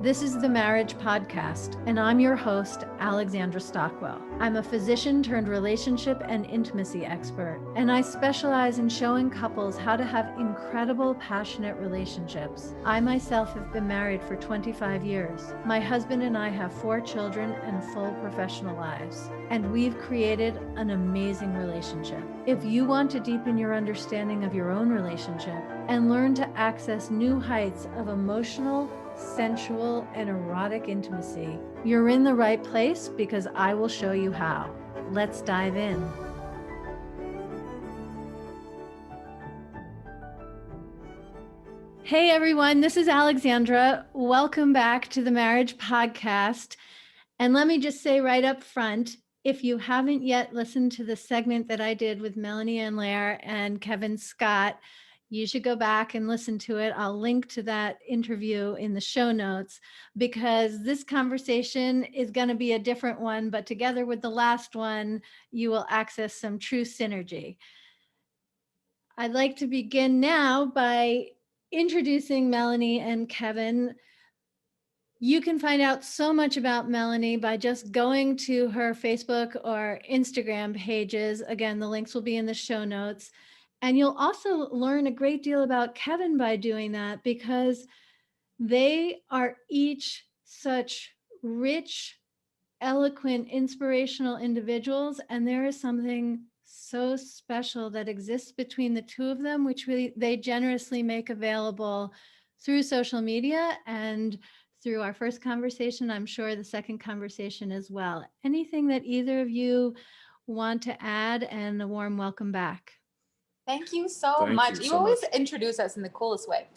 This is the Marriage Podcast, and I'm your host, Alexandra Stockwell. I'm a physician turned relationship and intimacy expert, and I specialize in showing couples how to have incredible, passionate relationships. I myself have been married for 25 years. My husband and I have 4 children and full professional lives, and we've created an amazing relationship. If you want to deepen your understanding of your own relationship and learn to access new heights of emotional, sensual, and erotic intimacy, you're in the right place because I will show you how. Let's dive in. Hey everyone, this is Alexandra. Welcome back to the Marriage Podcast. And let me just say right up front, if you haven't yet listened to the segment that I did with Melanie and Kevin Scott, you should go back and listen to it. I'll link to that interview in the show notes because this conversation is going to be a different one, but together with the last one, you will access some true synergy. I'd like to begin now by introducing Melanie and Kevin. You can find out so much about Melanie by just going to her Facebook or Instagram pages. Again, the links will be in the show notes. And you'll also learn a great deal about Kevin by doing that because they are each such rich, eloquent, inspirational individuals. And there is something so special that exists between the two of them, which they generously make available through social media and through our first conversation, I'm sure the second conversation as well. Anything that either of you want to add, and a warm welcome back. Thank you so much. You always introduce us in the coolest way.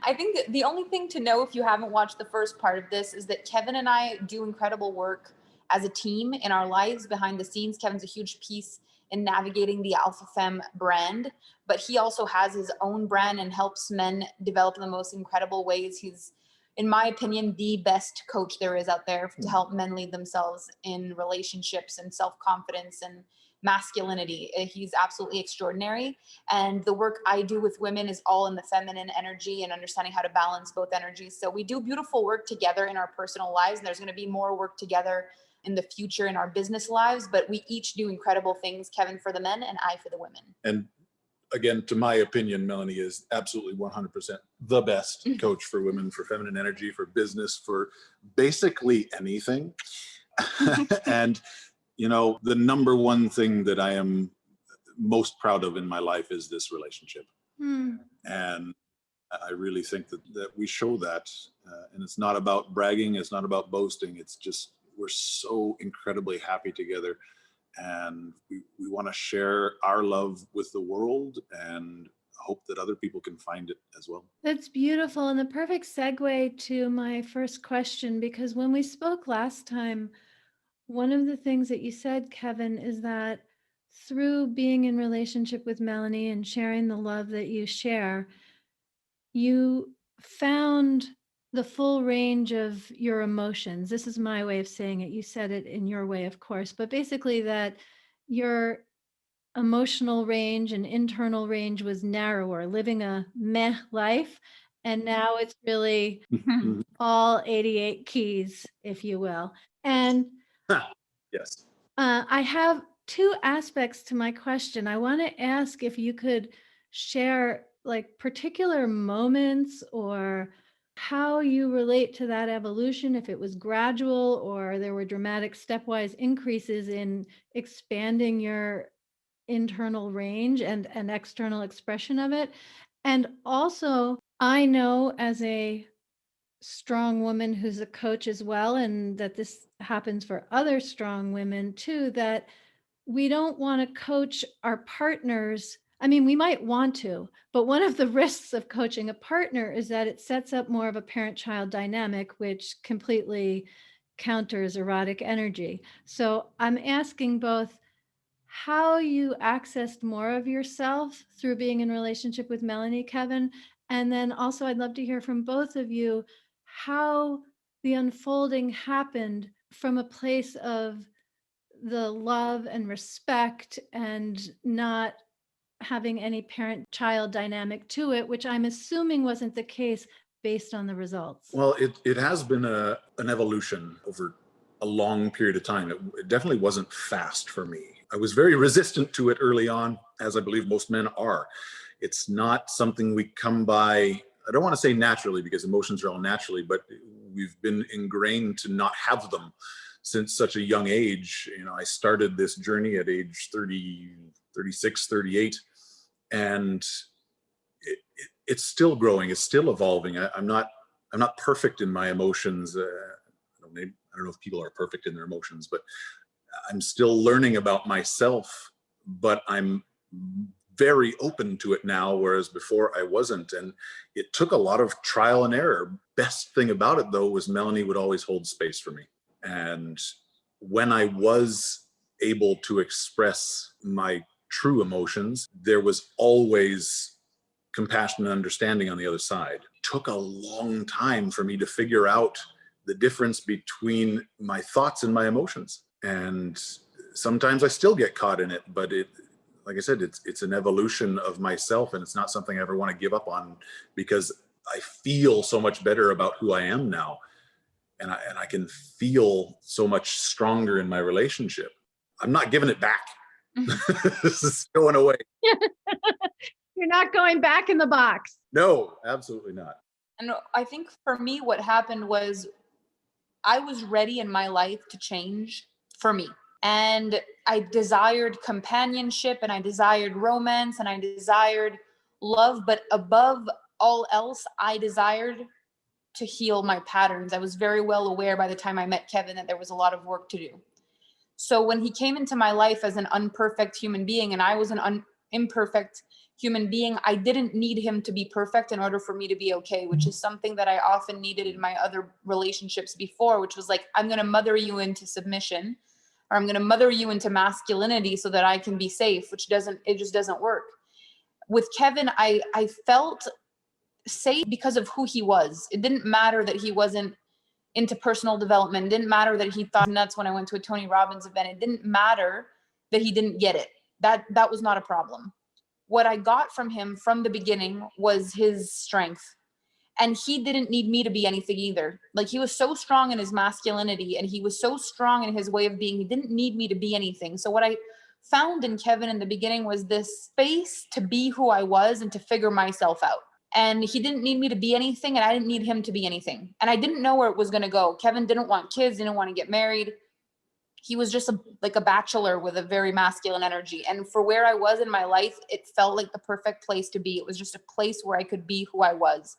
I think that the only thing to know if you haven't watched the first part of this is that Kevin and I do incredible work as a team in our lives behind the scenes. Kevin's a huge piece in navigating the Alpha Femme brand, but he also has his own brand and helps men develop in the most incredible ways. He's, in my opinion, the best coach there is out there to help men lead themselves in relationships and self-confidence and masculinity. He's absolutely extraordinary. And the work I do with women is all in the feminine energy and understanding how to balance both energies. So we do beautiful work together in our personal lives. And there's going to be more work together in the future in our business lives, but we each do incredible things, Kevin for the men and I for the women. And again, to my opinion, Melanie is absolutely 100% the best coach for women, for feminine energy, for business, for basically anything. And you know, the number one thing that I am most proud of in my life is this relationship. And I really think that we show that. And it's not about bragging. It's not about boasting. It's just, we're so incredibly happy together. And we want to share our love with the world and hope that other people can find it as well. That's beautiful. And the perfect segue to my first question, because when we spoke last time, one of the things that you said, Kevin, is that through being in relationship with Melanie and sharing the love that you share, you found the full range of your emotions. This is my way of saying it. You said it in your way, of course, but basically that your emotional range and internal range was narrower, living a meh life. And now it's really all 88 keys, if you will. And yes. I have 2 aspects to my question. I want to ask if you could share like particular moments or how you relate to that evolution, if it was gradual or there were dramatic stepwise increases in expanding your internal range and external expression of it. And also, I know as a strong woman who's a coach as well, and that this happens for other strong women too, that we don't want to coach our partners. I mean, we might want to, but one of the risks of coaching a partner is that it sets up more of a parent-child dynamic, which completely counters erotic energy. So I'm asking both how you accessed more of yourself through being in relationship with Melanie, Kevin, and then also I'd love to hear from both of you how the unfolding happened from a place of the love and respect and not having any parent-child dynamic to it, which I'm assuming wasn't the case based on the results? Well, it has been an evolution over a long period of time. It definitely wasn't fast for me. I was very resistant to it early on, as I believe most men are. It's not something we come by, I don't want to say naturally, because emotions are all naturally, but we've been ingrained to not have them since such a young age. You know, I started this journey at age 30, 36, 38, and it's still growing. It's still evolving. I'm not perfect in my emotions. I don't know if people are perfect in their emotions, but I'm still learning about myself, but I'm very open to it now, whereas before I wasn't. And it took a lot of trial and error. Best thing about it, though, was Melanie would always hold space for me. And when I was able to express my true emotions, there was always compassion and understanding on the other side. It took a long time for me to figure out the difference between my thoughts and my emotions. And sometimes I still get caught in it, but like I said, it's an evolution of myself, and it's not something I ever want to give up on, because I feel so much better about who I am now. And I can feel so much stronger in my relationship. I'm not giving it back. This is going away. You're not going back in the box. No, absolutely not. And I think for me, what happened was I was ready in my life to change for me. And I desired companionship, and I desired romance, and I desired love. But above all else, I desired to heal my patterns. I was very well aware by the time I met Kevin that there was a lot of work to do. So when he came into my life as an unperfect human being, and I was an imperfect human being, I didn't need him to be perfect in order for me to be okay, which is something that I often needed in my other relationships before, which was like, I'm going to mother you into submission, or I'm going to mother you into masculinity so that I can be safe, which just doesn't work. With Kevin, I felt safe because of who he was. It didn't matter that he wasn't into personal development. It didn't matter that he thought nuts when I went to a Tony Robbins event. It didn't matter that he didn't get it. That was not a problem. What I got from him from the beginning was his strength. And he didn't need me to be anything either. Like, he was so strong in his masculinity, and he was so strong in his way of being. He didn't need me to be anything. So what I found in Kevin in the beginning was this space to be who I was and to figure myself out. And he didn't need me to be anything, and I didn't need him to be anything. And I didn't know where it was going to go. Kevin didn't want kids, didn't want to get married. He was just like a bachelor with a very masculine energy. And for where I was in my life, it felt like the perfect place to be. It was just a place where I could be who I was.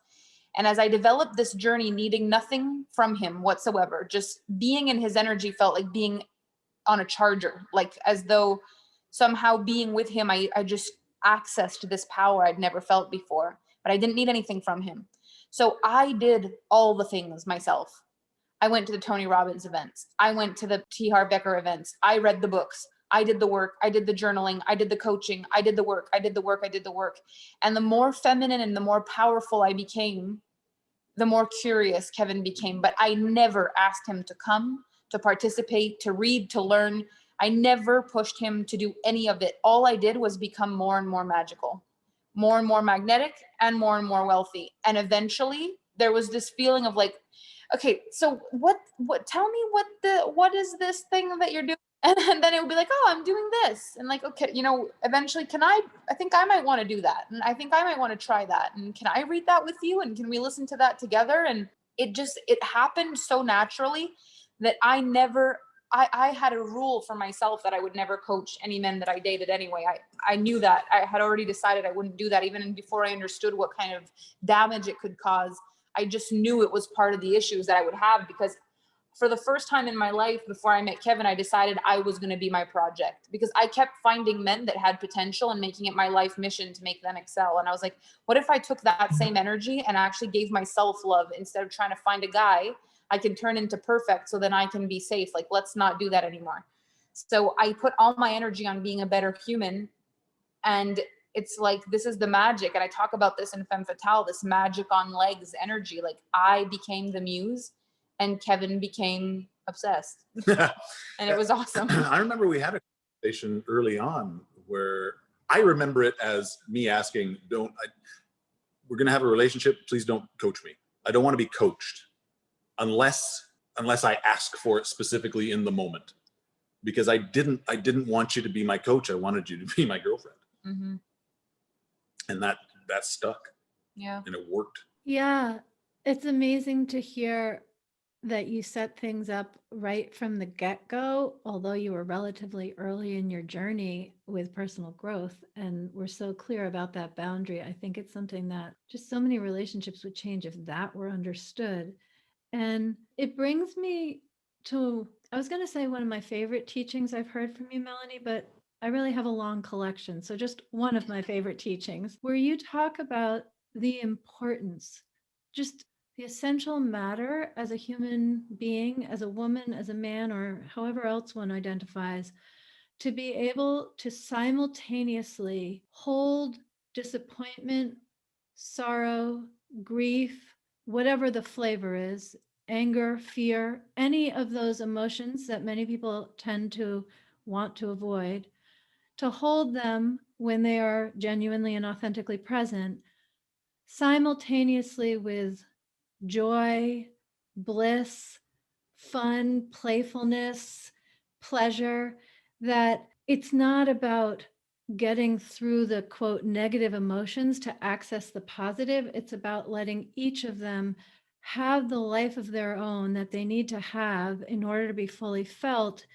And as I developed this journey, needing nothing from him whatsoever, just being in his energy felt like being on a charger, like as though somehow being with him, I just accessed this power I'd never felt before, but I didn't need anything from him. So I did all the things myself. I went to the Tony Robbins events. I went to the T. Harv Eker events. I read the books. I did the work. I did the journaling. I did the coaching. I did the work. I did the work. I did the work. And the more feminine and the more powerful I became, the more curious Kevin became. But I never asked him to come, to participate, to read, to learn. I never pushed him to do any of it. All I did was become more and more magical, more and more magnetic, and more wealthy. And eventually there was this feeling of like, okay, so what, tell me what is this thing that you're doing? And then it would be like, oh, I'm doing this. And like, okay, eventually I think I might want to do that. And I think I might want to try that. And can I read that with you? And can we listen to that together? And it happened so naturally that I had a rule for myself that I would never coach any men that I dated anyway. I knew that. I had already decided I wouldn't do that, even before I understood what kind of damage it could cause. I just knew it was part of the issues that I would have, because for the first time in my life before I met Kevin, I decided I was going to be my project, because I kept finding men that had potential and making it my life mission to make them excel. And I was like, what if I took that same energy and actually gave myself love instead of trying to find a guy I can turn into perfect so then I can be safe? Like, let's not do that anymore. So I put all my energy on being a better human. And it's like, this is the magic. And I talk about this in Femme Fatale, this magic on legs energy. Like, I became the muse and Kevin became obsessed. And it was awesome. I remember we had a conversation early on where I remember it as me asking, we're going to have a relationship, please don't coach me. I don't want to be coached unless I ask for it specifically in the moment, because I didn't want you to be my coach. I wanted you to be my girlfriend. Mm-hmm. And that stuck. Yeah. And it worked. Yeah. It's amazing to hear that you set things up right from the get-go, although you were relatively early in your journey with personal growth and we're so clear about that boundary. I think it's something that just so many relationships would change if that were understood. And it brings me to, I was going to say one of my favorite teachings I've heard from you, Melanie, but I really have a long collection. So just one of my favorite teachings where you talk about the importance, just the essential matter as a human being, as a woman, as a man, or however else one identifies, to be able to simultaneously hold disappointment, sorrow, grief, whatever the flavor is, anger, fear, any of those emotions that many people tend to want to avoid, to hold them when they are genuinely and authentically present, simultaneously with joy, bliss, fun, playfulness, pleasure, that it's not about getting through the quote negative emotions to access the positive. It's about letting each of them have the life of their own that they need to have in order to be fully felt.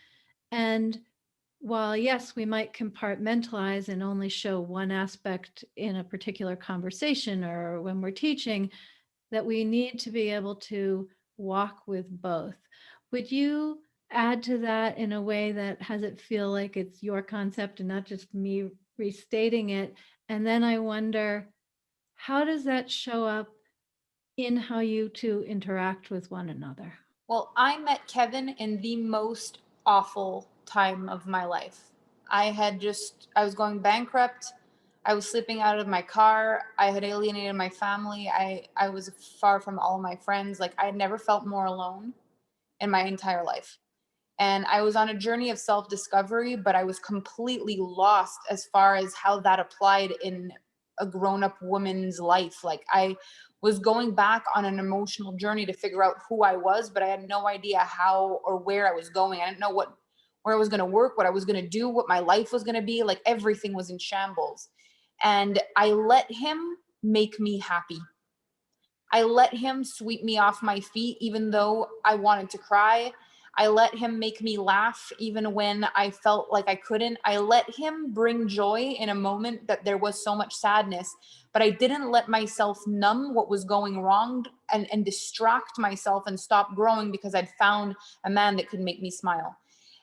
And while, yes, we might compartmentalize and only show one aspect in a particular conversation or when we're teaching, that we need to be able to walk with both. Would you add to that in a way that has it feel like it's your concept and not just me restating it? And then I wonder, how does that show up in how you two interact with one another? Well, I met Kevin in the most awful time of my life. I was going bankrupt. I was sleeping out of my car. I had alienated my family. I was far from all my friends. Like, I had never felt more alone in my entire life. And I was on a journey of self-discovery, but I was completely lost as far as how that applied in a grown-up woman's life. Like, I was going back on an emotional journey to figure out who I was, but I had no idea how or where I was going. I didn't know where I was going to work, what I was going to do, what my life was going to be. Like, everything was in shambles. And I let him make me happy. I let him sweep me off my feet, even though I wanted to cry. I let him make me laugh, even when I felt like I couldn't. I let him bring joy in a moment that there was so much sadness, but I didn't let myself numb what was going wrong and distract myself and stop growing because I'd found a man that could make me smile.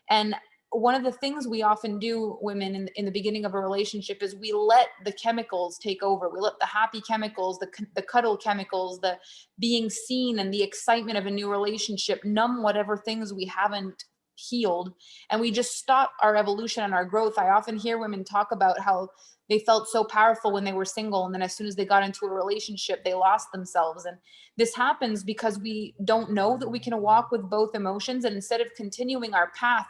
And one of the things we often do, women, in the beginning of a relationship, is we let the chemicals take over. We let the happy chemicals, the cuddle chemicals, the being seen and the excitement of a new relationship numb whatever things we haven't healed. And we just stop our evolution and our growth. I often hear women talk about how they felt so powerful when they were single, and then as soon as they got into a relationship, they lost themselves. And this happens because we don't know that we can walk with both emotions. And instead of continuing our path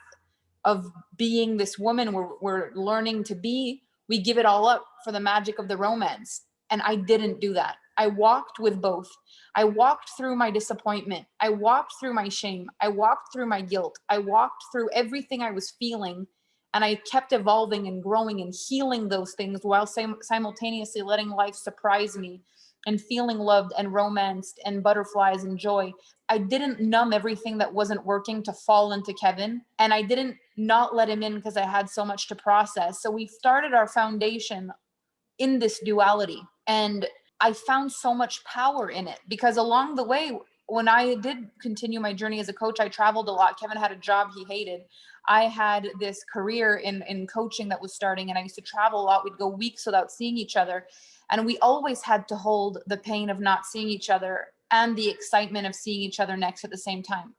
of being this woman we're learning to be, we give it all up for the magic of the romance. And I didn't do that. I walked with both. I walked through my disappointment. I walked through my shame. I walked through my guilt. I walked through everything I was feeling. And I kept evolving and growing and healing those things while simultaneously letting life surprise me and feeling loved and romanced and butterflies and joy. I didn't numb everything that wasn't working to fall into Kevin. And I didn't not let him in because I had so much to process. So we started our foundation in this duality. And I found so much power in it because along the way, when I did continue my journey as a coach, I traveled a lot. Kevin had a job he hated. I had this career in coaching that was starting, and I used to travel a lot. We'd go weeks without seeing each other. And we always had to hold the pain of not seeing each other and the excitement of seeing each other next at the same time.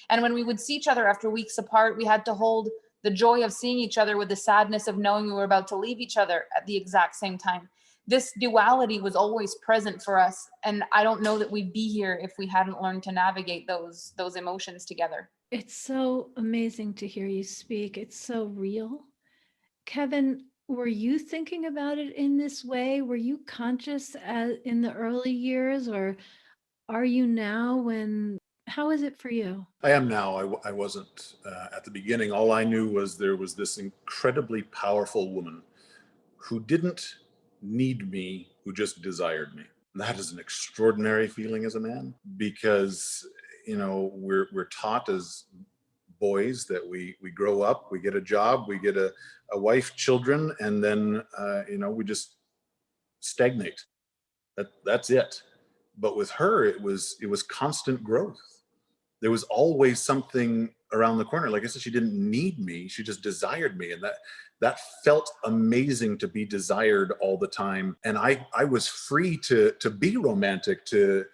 And when we would see each other after weeks apart, we had to hold the joy of seeing each other with the sadness of knowing we were about to leave each other at the exact same time. This duality was always present for us. And I don't know that we'd be here if we hadn't learned to navigate those emotions together. It's so amazing to hear you speak. It's so real. Kevin, were you thinking about it in this way? Were you conscious in the early years, or are you now how is it for you? I am now. I wasn't at the beginning. All I knew was there was this incredibly powerful woman who didn't need me, who just desired me. That is an extraordinary feeling as a man, because we're taught as boys that we grow up, we get a job, we get a wife, children, and then we just stagnate. That's it. But with her, it was constant growth. There was always something around the corner. Like I said, she didn't need me, she just desired me, and that felt amazing, to be desired all the time. And I was free to be romantic, to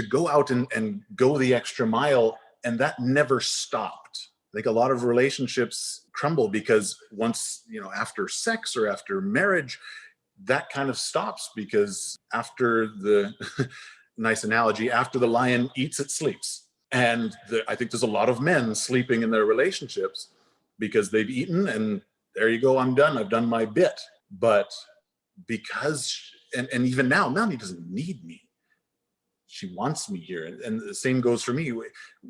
go out and go the extra mile, and that never stopped. I think a lot of relationships crumble because once, after sex or after marriage, that kind of stops, because after the nice analogy, after the lion eats, it sleeps. And I think there's a lot of men sleeping in their relationships because they've eaten, and there you go, I'm done, I've done my bit. But because, and even now, Melanie doesn't need me. She wants me here. And the same goes for me.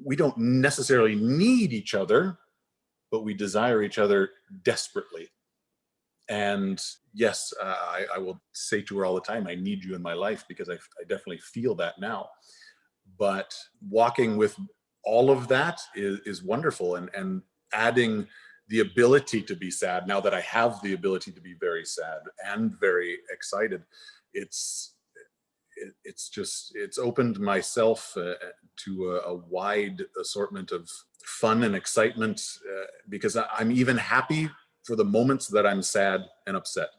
We don't necessarily need each other, but we desire each other desperately. And yes, I will say to her all the time, I need you in my life, because I definitely feel that now. But walking with all of that is wonderful, and adding the ability to be sad, now that I have the ability to be very sad and very excited, it's opened myself to a wide assortment of fun and excitement, because I'm even happy for the moments that I'm sad and upset,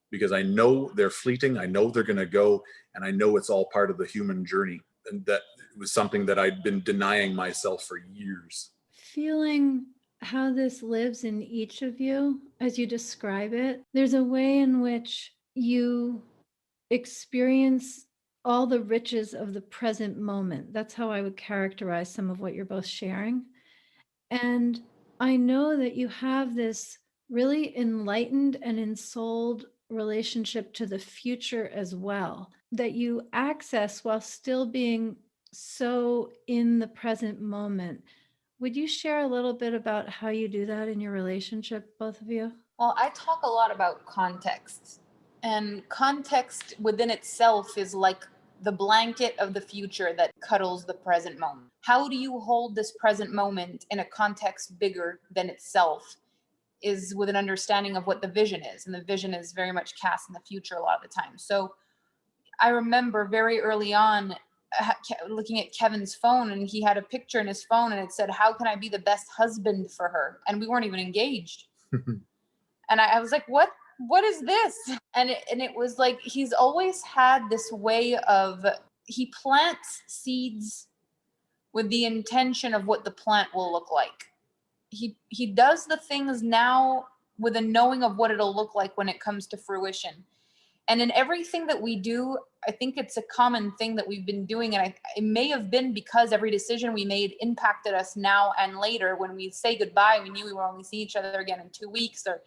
because I know they're fleeting, I know they're going to go, and I know it's all part of the human journey. And that was something that I'd been denying myself for years. Feeling how this lives in each of you as you describe it, there's a way in which you experience all the riches of the present moment. That's how I would characterize some of what you're both sharing. And I know that you have this really enlightened and ensouled relationship to the future as well, that you access while still being so in the present moment. Would you share a little bit about how you do that in your relationship, both of you? Well, I talk a lot about context, and context within itself is like the blanket of the future that cuddles the present moment. How do you hold this present moment in a context bigger than itself is with an understanding of what the vision is. And the vision is very much cast in the future a lot of the time. So I remember very early on looking at Kevin's phone, and he had a picture in his phone, and it said, "How can I be the best husband for her?" And we weren't even engaged. And I was like, what is this? And it was like, he's always had this way of, he plants seeds with the intention of what the plant will look like. He does the things now with a knowing of what it'll look like when it comes to fruition. And in everything that we do, I think it's a common thing that we've been doing. And it may have been because every decision we made impacted us now and later. When we say goodbye, we knew we were only seeing each other again in 2 weeks, or,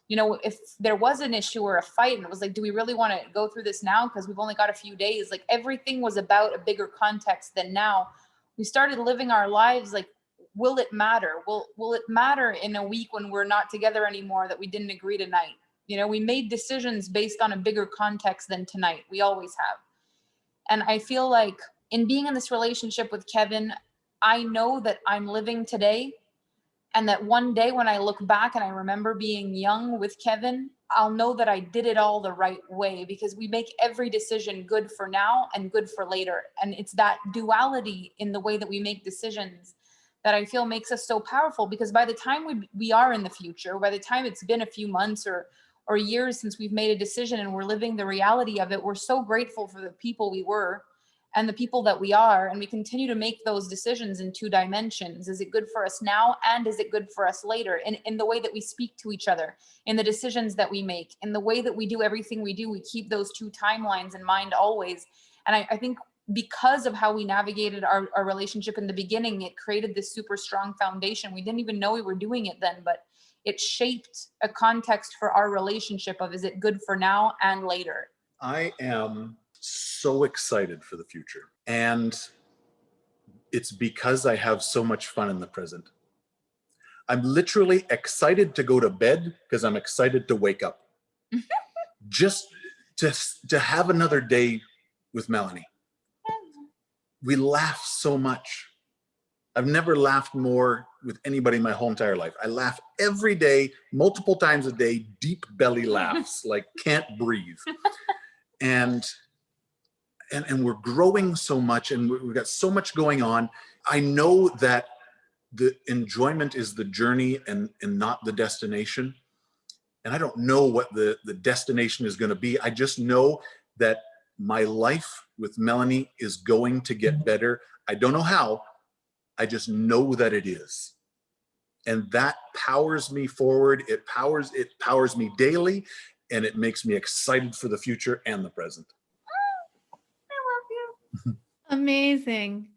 if there was an issue or a fight, and it was like, do we really want to go through this now? Because we've only got a few days. Like, everything was about a bigger context than now. We started living our lives like, will it matter? Will it matter in a week when we're not together anymore that we didn't agree tonight? We made decisions based on a bigger context than tonight. We always have. And I feel like in being in this relationship with Kevin, I know that I'm living today, and that one day when I look back and I remember being young with Kevin, I'll know that I did it all the right way, because we make every decision good for now and good for later. And it's that duality in the way that we make decisions that I feel makes us so powerful, because by the time we are in the future, by the time it's been a few months or years since we've made a decision and we're living the reality of it, we're so grateful for the people we were and the people that we are. And we continue to make those decisions in 2 dimensions. Is it good for us now? And is it good for us later? In the way that we speak to each other, in the decisions that we make, in the way that we do everything we do, we keep those 2 timelines in mind always. And I think because of how we navigated our relationship in the beginning, it created this super strong foundation. We didn't even know we were doing it then, but it shaped a context for our relationship of, is it good for now and later? I am so excited for the future. And it's because I have so much fun in the present. I'm literally excited to go to bed because I'm excited to wake up. Just to have another day with Melanie. We laugh so much. I've never laughed more with anybody my whole entire life. I laugh every day, multiple times a day, deep belly laughs, like can't breathe. And we're growing so much, and we've got so much going on. I know that the enjoyment is the journey and not the destination. And I don't know what the destination is going to be. I just know that my life with Melanie is going to get better. I don't know how. I just know that it is. And that powers me forward. It powers me daily, and it makes me excited for the future and the present. I love you. Amazing.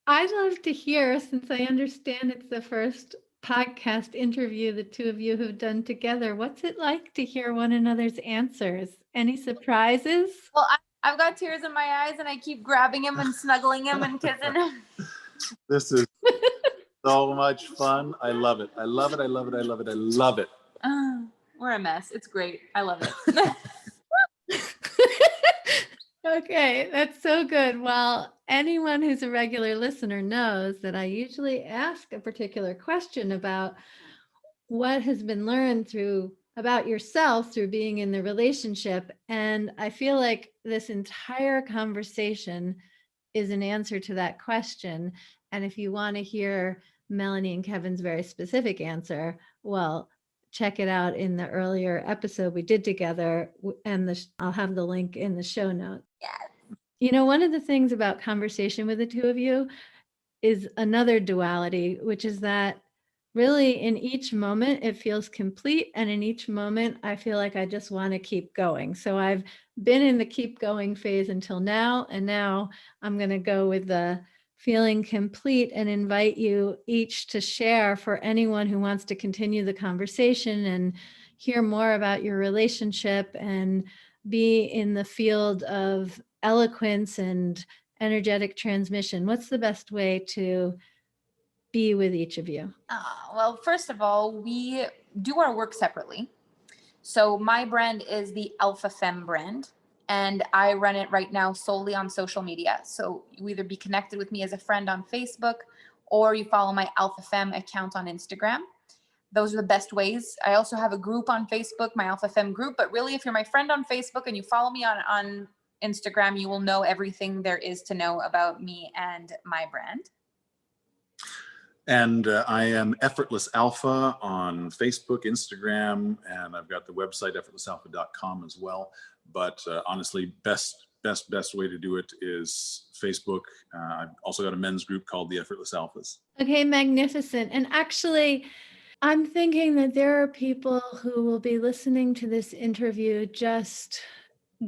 I'd love to hear, since I understand it's the first podcast interview the two of you have done together, what's it like to hear one another's answers? Any surprises? Well, I've got tears in my eyes, and I keep grabbing him and snuggling him and kissing him. This is so much fun. I love it. I love it. I love it. I love it. I love it. We're a mess. It's great. I love it. Okay, that's so good. Well, anyone who's a regular listener knows that I usually ask a particular question about what has been learned about yourself through being in the relationship. And I feel like this entire conversation is an answer to that question. And if you want to hear Melanie and Kevin's very specific answer, well, check it out in the earlier episode we did together, and I'll have the link in the show notes. Yes. You know, one of the things about conversation with the two of you is another duality, which is that really in each moment it feels complete, and in each moment I feel like I just want to keep going. So I've been in the keep going phase until now, and now I'm going to go with the feeling complete and invite you each to share, for anyone who wants to continue the conversation and hear more about your relationship and be in the field of eloquence and energetic transmission. What's the best way to be with each of you? Well, first of all, we do our work separately. So my brand is the Alpha Femme brand, and I run it right now solely on social media. So you either be connected with me as a friend on Facebook, or you follow my Alpha Femme account on Instagram. Those are the best ways. I also have a group on Facebook, my Alpha Femme group. But really, if you're my friend on Facebook and you follow me on Instagram, you will know everything there is to know about me and my brand. And I am Effortless Alpha on Facebook, Instagram, and I've got the website effortlessalpha.com as well. But honestly, best way to do it is Facebook. I've also got a men's group called the Effortless Alphas. Okay, magnificent. And actually, I'm thinking that there are people who will be listening to this interview just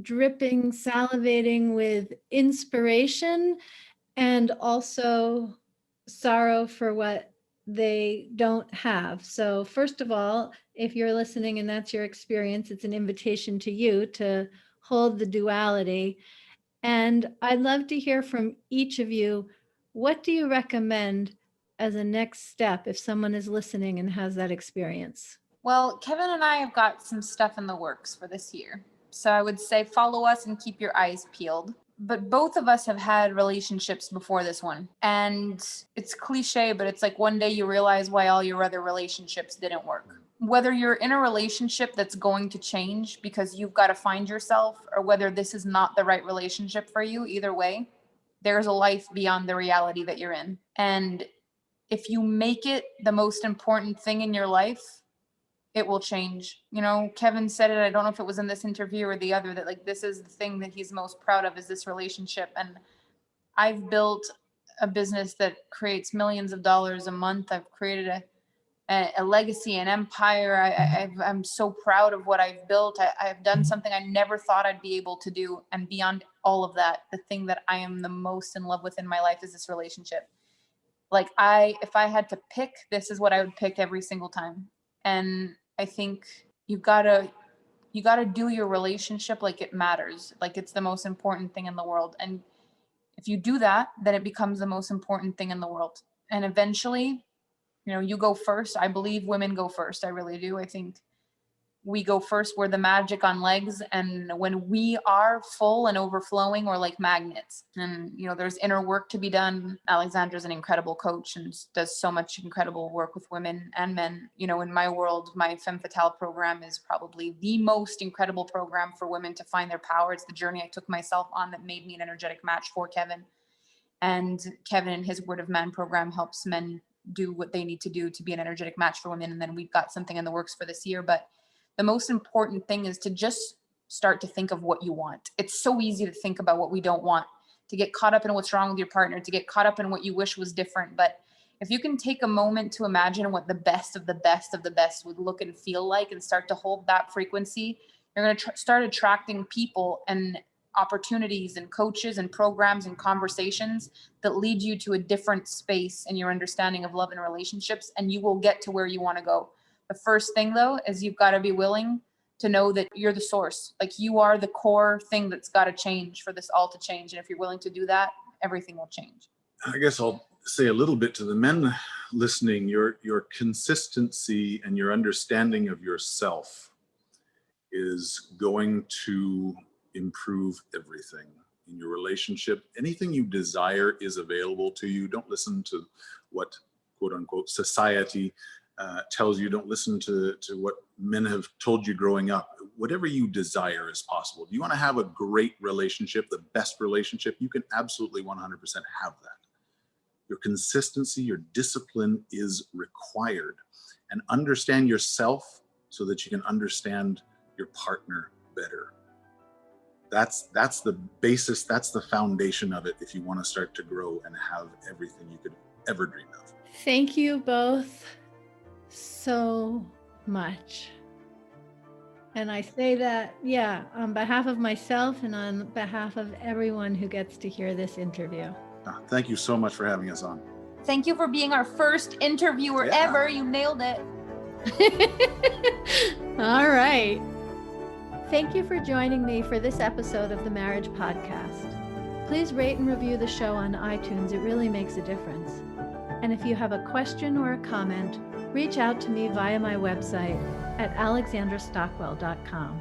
dripping, salivating with inspiration and also sorrow for what they don't have. So first of all, if you're listening and that's your experience, it's an invitation to you to hold the duality. And I'd love to hear from each of you. What do you recommend as a next step if someone is listening and has that experience? Well, Kevin and I have got some stuff in the works for this year. So I would say follow us and keep your eyes peeled. But both of us have had relationships before this one. And it's cliche, but it's like one day you realize why all your other relationships didn't work. Whether you're in a relationship that's going to change because you've got to find yourself, or whether this is not the right relationship for you, either way, there's a life beyond the reality that you're in. And if you make it the most important thing in your life, it will change. You know, Kevin said it, I don't know if it was in this interview or the other, that like this is the thing that he's most proud of, is this relationship. And I've built a business that creates millions of dollars a month. I've created a legacy, an empire. I'm so proud of what I've built. I've done something I never thought I'd be able to do. And beyond all of that, the thing that I am the most in love with in my life is this relationship. Like if I had to pick, this is what I would pick every single time. And I think you gotta You got to do your relationship like it matters, like it's the most important thing in the world. And if you do that, then it becomes the most important thing in the world. And eventually, you go first. I believe women go first. I really do. I think we go first. We're the magic on legs. And when we are full and overflowing, we're like magnets. And, there's inner work to be done. Alexandra's an incredible coach and does so much incredible work with women and men. In my world, my Femme Fatale program is probably the most incredible program for women to find their power. It's the journey I took myself on that made me an energetic match for Kevin. And Kevin and his Word of Man program helps men do what they need to do to be an energetic match for women. And then we've got something in the works for this year. But the most important thing is to just start to think of what you want. It's so easy to think about what we don't want, to get caught up in what's wrong with your partner, to get caught up in what you wish was different. But if you can take a moment to imagine what the best of the best of the best would look and feel like, and start to hold that frequency, you're going to start attracting people and opportunities and coaches and programs and conversations that lead you to a different space in your understanding of love and relationships, and you will get to where you want to go. The first thing, though, is you've got to be willing to know that you're the source. Like, you are the core thing that's got to change for this all to change. And if you're willing to do that, everything will change. I guess I'll say a little bit to the men listening. Your consistency and your understanding of yourself is going to improve everything in your relationship. Anything you desire is available to you. Don't listen to what, quote unquote, society tells you. Don't listen to what men have told you growing up. Whatever you desire is possible. Do you want to have a great relationship, the best relationship? You can absolutely 100% have that. Your consistency, your discipline is required. And understand yourself so that you can understand your partner better. That's the basis, that's the foundation of it if you want to start to grow and have everything you could ever dream of. Thank you both so much. And I say that, on behalf of myself and on behalf of everyone who gets to hear this interview. Thank you so much for having us on. Thank you for being our first interviewer ever. You nailed it. All right. Thank you for joining me for this episode of the Marriage Podcast. Please rate and review the show on iTunes. It really makes a difference. And if you have a question or a comment, reach out to me via my website at alexandrastockwell.com.